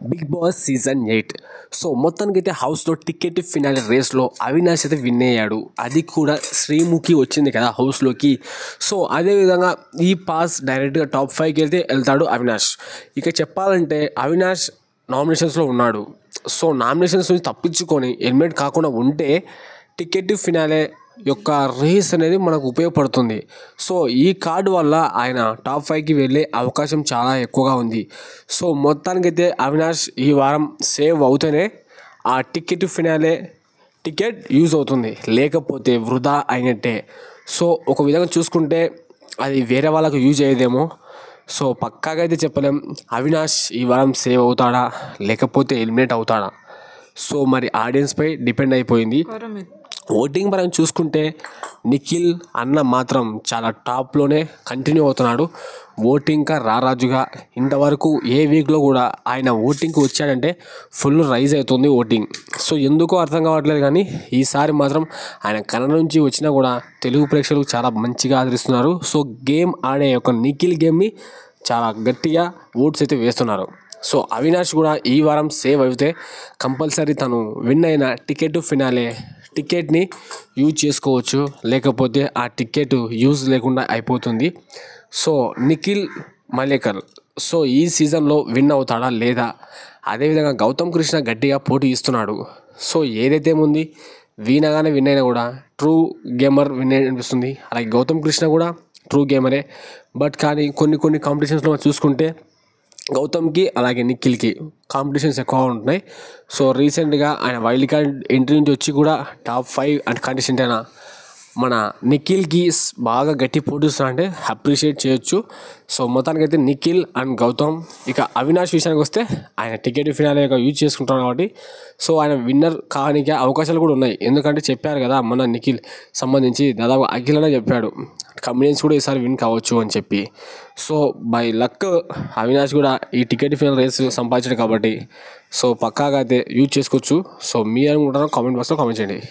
Big boss season 8. So మొత్తానికైతే హౌస్లో ticket finale రేస్లో అవినాష్ అయితే విన్ అయ్యాడు. అది కూడా శ్రీముఖి వచ్చింది కదా హౌస్లోకి. సో అదేవిధంగా ఈ పాస్ డైరెక్ట్గా టాప్ 5కి వెళ్తాడు అవినాష్. ఇక చెప్పాలంటే అవినాష్ నామినేషన్స్లో ఉన్నాడు. సో నామినేషన్స్ నుంచి తప్పించుకొని ఎలిమినేట్ కాకుండా ఉంటే టికెట్ ఫినాలే యొక్క రేస్ అనేది మనకు ఉపయోగపడుతుంది. సో ఈ కార్డు వల్ల ఆయన టాప్ 5కి వెళ్ళే అవకాశం చాలా ఎక్కువగా ఉంది. సో మొత్తానికైతే అవినాష్ ఈ వారం సేవ్ అవుతేనే ఆ టికెట్ ఫినాలే టికెట్ యూజ్ అవుతుంది, లేకపోతే వృధా అయినట్టే. సో ఒక విధంగా చూసుకుంటే అది వేరే వాళ్ళకు యూజ్ అయ్యేదేమో. సో పక్కాగా అయితే చెప్పలేం అవినాష్ ఈ వారం సేవ్ అవుతాడా లేకపోతే ఎలిమినేట్ అవుతాడా. సో మరి ఆడియన్స్పై డిపెండ్ అయిపోయింది. ఓటింగ్ పరంగా చూసుకుంటే నిఖిల్ అన్న మాత్రం చాలా టాప్లోనే కంటిన్యూ అవుతున్నాడు. ఓటింగ్గా రారాజుగా ఇంతవరకు ఏ వీక్లో కూడా ఆయన ఓటింగ్కి వచ్చాడంటే ఫుల్ రైజ్ అవుతుంది ఓటింగ్. సో ఎందుకో అర్థం కావట్లేదు, కానీ ఈసారి మాత్రం ఆయన కన్నడ నుంచి వచ్చినా కూడా తెలుగు ప్రేక్షకులు చాలా మంచిగా ఆదరిస్తున్నారు. సో గేమ్ ఆడే ఒక నిఖిల్ గేమ్ని చాలా గట్టిగా ఓట్స్ అయితే వేస్తున్నారు. సో అవినాష్ కూడా ఈ వారం సేవ్ అయితే కంపల్సరీ తను విన్ అయిన టికెట్ ఫినాలే టికెట్ని యూజ్ చేసుకోవచ్చు, లేకపోతే ఆ టికెట్ యూజ్ లేకుండా అయిపోతుంది. సో నిఖిల్ మలేకర్ సో ఈ సీజన్లో విన్ అవుతాడా లేదా. అదేవిధంగా గౌతమ్ కృష్ణ గట్టిగా పోటీ ఇస్తున్నాడు. సో ఏదైతే ఉంది వీణగానే విన్ అయినా కూడా ట్రూ గేమర్ విన్ అనిపిస్తుంది. అలాగే గౌతమ్ కృష్ణ కూడా ట్రూ గేమరే. బట్ కానీ కొన్ని కాంపిటీషన్స్లో చూసుకుంటే గౌతమ్కి అలాగే నిఖిల్కి కాంపిటీషన్స్ ఎక్కువ ఉంటున్నాయి. సో రీసెంట్గా ఆయన వైల్డ్ కార్డ్ ఎంట్రీ నుంచి వచ్చి కూడా టాప్ 5 అండ్ కంటెస్టెంట్ అయినా మన నిఖిల్కి బాగా గట్టి పోటీస్తున్నా అంటే అప్రిషియేట్ చేయొచ్చు. సో మొత్తానికైతే నిఖిల్ అండ్ గౌతమ్. ఇక అవినాష్ విషయానికి వస్తే ఆయన టికెట్ ఫినాలే యూజ్ చేసుకుంటాడు కాబట్టి సో ఆయన విన్నర్ కావడానికి అవకాశాలు కూడా ఉన్నాయి. ఎందుకంటే చెప్పారు కదా మన నిఖిల్ సంబంధించి దాదాపు అఖిలనే చెప్పాడు కమిడియన్స్ కూడా ఈసారి విన్ కావచ్చు అని చెప్పి. సో బై లక్ అవినాష్ కూడా ఈ టికెట్ ఫినాల్ రేస్ సంపాదించాడు కాబట్టి సో పక్కాగా అయితే యూజ్ చేసుకోవచ్చు. సో మీరు అనుకుంటారో కామెంట్ బాక్స్లో కామెంట్ చేయండి.